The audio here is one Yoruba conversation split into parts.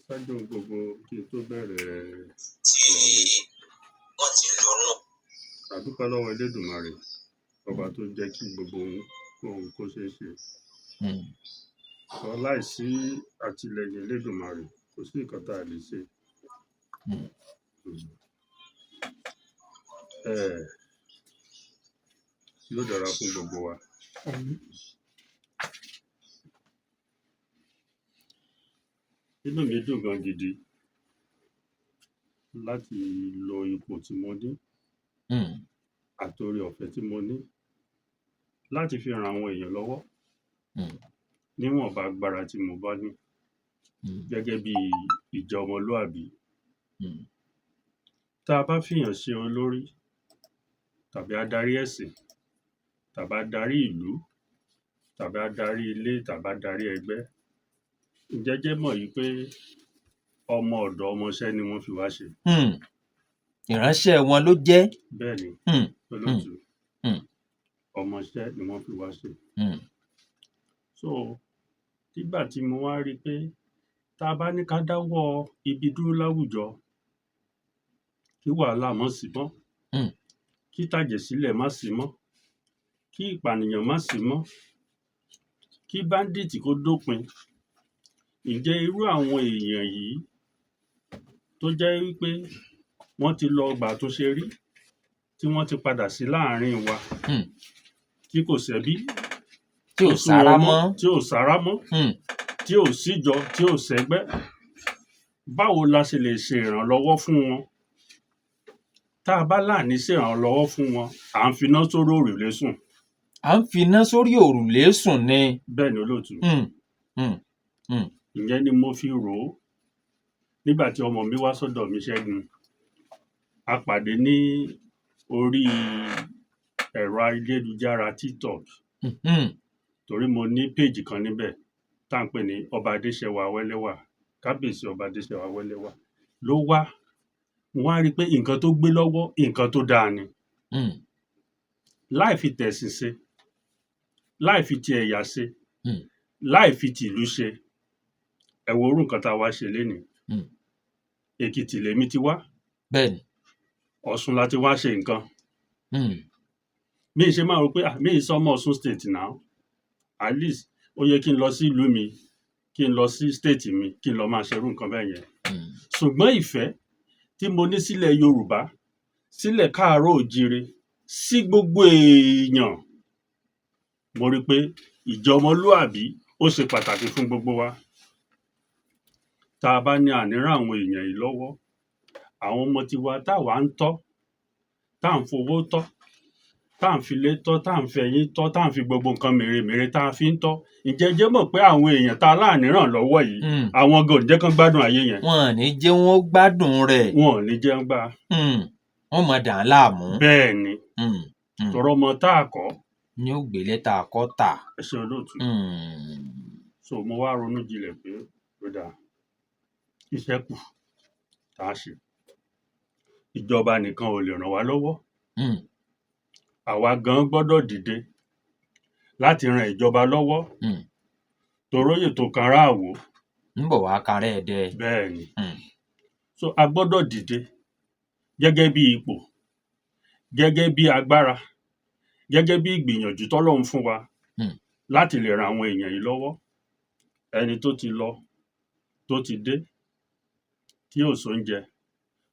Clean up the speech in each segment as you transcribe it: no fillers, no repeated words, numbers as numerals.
Ṣáájú ohun gbogbo kí n tó bẹ̀rẹ̀ tí ọ̀rọ̀ mi, wọ́n ti lò náà. a dúpẹ́ lọ́wọ́ Elédùmarè, ọba tó jẹ́ kí gbogbo ohun kó ṣeé ṣe. Láìsí àtìlẹyìn Elédùmarè, kò sí nǹkan tá a lè ṣe. Yóò dára fún gbogbo wa. Inú mi dùn gan gidi láti lo ipò tí mo ní àti oore ọ̀fẹ́ tí mo ní láti fi ran àwọn èèyàn lọ́wọ́ níwọ̀nba agbára tí mo bá ní gẹ́gẹ́ bí ìjẹ́ ọmọlúàbí. Tá a bá fìyàn ṣe olórí tàbí adarí ẹ̀sìn tàbí adarí ìlú tàbí adarí ilé tàbí adarí ẹgbẹ́, ǹjẹ́ ẹ jẹ́ mọ̀ wí pé ọmọ ọ̀dọ̀ ọmọṣẹ́ ni wọ́n fi wá ṣe. Ìránṣẹ́ wọn ló jẹ́. Bẹ́ẹ̀ni, olóòtú, ọmọṣẹ́ ni wọ́n fi wá ṣe. So, nígbà tí mo wá rí i pé tá a bá ní ká dáwọ́ ibi dúró láwùjọ, kí wàhálà má sí mọ́, kí ìtàjẹ̀sílẹ̀ má sí mọ́, kí ìpànìyàn má sí mọ́, kí bandit kó dópin, ǹjẹ́ irú àwọn èèyàn yìí tó jẹ́ wí pé wọ́n ti lọ ọgbà àtúnṣe rí, tí wọ́n ti padà sí láàárín wa, tí kò sẹ́bí, tí ò sára mọ́, tí ò síjọ, tí ò sẹ́gbẹ́, báwo la ṣe lè ṣe ìrànlọ́wọ́ fún wọn? Tá a bá láàní ṣèrànlọ́wọ́ fún wọn, à ń finá sórí òrùlé sùn. À ń finá sórí òrùlé sùn ni. Bẹ́ẹ̀ ni olóòtú. Ìyẹn ni mo fi rò ó nígbà tí ọmọ mi wá sọ́dọ̀ mi, Ṣẹ́gun. A pàdé ní orí ẹ̀rọ ayélujára TikTok, torí mo ní péèjì kan níbẹ̀ tá à ń pè ní Ọba Adéṣẹwà Awẹ́lẹ́wà, Kábíyèsí Ọba Adéṣẹwà Awẹ́lẹ́wà ló wá. Mo wá rí i pé nǹkan tó gbé lọ́wọ́, nǹkan tó dáa ni. Láì fi tẹ̀sìn ṣe, láì fi ti ẹ̀yà ṣe, láì fi tìlú ṣe. Ẹ wo irú nǹkan tá a wá ṣe lénìí. Èkìtì lèmi ti wá. Bẹ́ẹ̀ni. Ọ̀ṣun la ti wá ṣe nǹkan. Mi ì ṣe máa rò pé mi ì sọmọ Ọ̀ṣun state now. At least ó yẹ kí n lọ sí ìlú mi, kí n lọ sí state mi, kí n lọ máa ṣerú nǹkan bẹ́ẹ̀ yẹn. Ṣùgbọ́n ìfẹ́ tí mo ní sílẹ̀ Yorùbá, sílẹ̀ káàárọ̀ òjíire, sí gbogbo èèyàn, mo rí i pé ìjẹ́ ọmọlúàbí ó ṣe pàtàkì fún gbogbo wa. Tá a bá ní àní ràn àwọn èèyàn yìí lọ́wọ́, àwọn ọmọ tiwa táwa ń tọ́, tá à ń fowó tọ́, tá à ń filé tọ́, tá à ń fẹ̀yìn tọ́, tá à ń fi gbogbo nǹkan mèremère tá a fi ń tọ́, ǹjẹ́ ẹ jẹ́ mọ̀ pé àwọn èèyàn tá a láàní ràn lọ́wọ́ yìí, àwọn gan ò ní jẹ́ kán gbádùn ayé yẹn. Wọn ò ní jẹ́ wọ́n gbádùn rẹ̀. Wọn ò ní jẹ́ ń gbà. Wọ́n máa dà án láàmú. Bẹ́ẹ̀ ni. Torí ọmọ tá a kọ́ ni ó gbélé tá a kọ́ tà. Ẹ ṣé olóòtú. So mo wá ronú jinlẹ̀ pé ó dáa, iṣẹ́ kù tá a ṣe. Ìjọba nìkan ò lè ràn wá lọ́wọ́. Àwa gan gbọ́dọ̀ dìde láti ran ìjọba lọ́wọ́. Toróyè tó kanra àwò ń bọ̀ wá kanra ẹ̀dẹ. Bẹ́ẹ̀ ni. So a gbọ́dọ̀ dìde gẹ́gẹ́ bí ipò, gẹ́gẹ́ bí agbára, gẹ́gẹ́ bí ìgbìyànjú tọ́lọ́run fún wa láti lè ran àwọn èèyàn yìí lọ́wọ́. Ẹni tó ti lọ, tó ti dé, tí ò sóúnjẹ,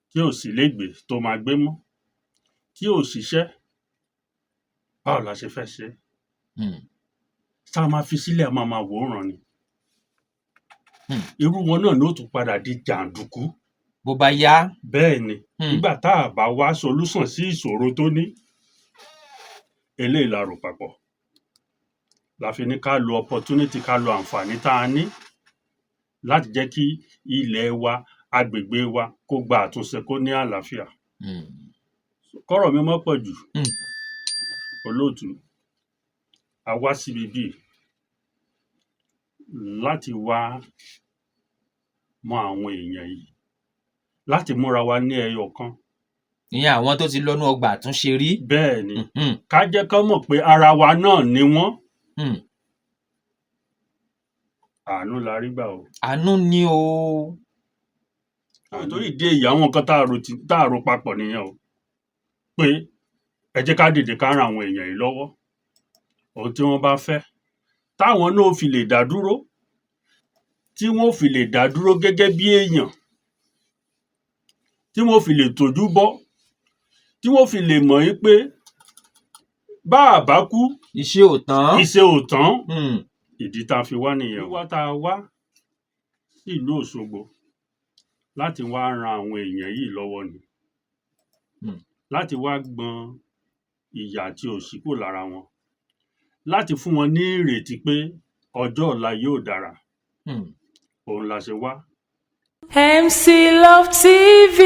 tí ò sílégbèé tó máa gbé mọ́, tí ò síṣẹ́, báwo la ṣe fẹ́ ṣe é? Ṣá máa fi sílẹ̀ a máa wòóràn ni? Irú wọn náà ni ó tún padà di jàǹdùkú bó bá yá. Bẹ́ẹ̀ ni. Nígbà tá a bá wá solúsàn sí ìṣòro tó ní. Eléyìí la rò papọ̀. La fi ní ká lo opportunity, ká lo àǹfààní tá a ní láti jẹ́ kí ilẹ̀ wa, agbègbè wa kó gba àtúnṣe, kó ní àlàáfíà. Kọ́rọ̀ mi má pọ̀ jù. Olóòtú, a wá síbi bíì láti wá mọ àwọn èèyàn yìí, láti múra wa ní ẹyọ kan. Ìyẹn àwọn tó ti lọ́nú ọgbà àtúnṣe rí. Bẹ́ẹ̀ ni. Ká jẹ́ kán mọ̀ pé ara wa náà ni wọ́n. àánú la rí gbà o. àánú ni o. Nítorí ìdí èyí àwọn nǹkan tá a rò papọ̀ nìyẹn o pé ẹ jẹ́ ká dìde ká ran àwọn èèyàn yìí lọ́wọ́ ohun tí wọ́n bá fẹ́ táwọn náà fi lè dá dúró tí wọ́n fi lè dá dúró gẹ́gẹ́ bí èèyàn tí wọ́n fi lè tójú bọ́ tí wọ́n fi lè mọ̀ yí pé bá a bá kú iṣẹ́ ò tán. iṣẹ́ ò tán. Ìdí tá a fi wá nìyẹn. Wíwá tá a wá sí ìlú Òṣogbo láti wá ran àwọn èèyàn yìí lọ́wọ́ ni láti wá gbọn ìyà àti òṣì kúrò lára wọn láti fún wọn ní ìrètí pé ọjọ́ ọ̀la yóò dára. Òun la ṣe wá. MC Love TV.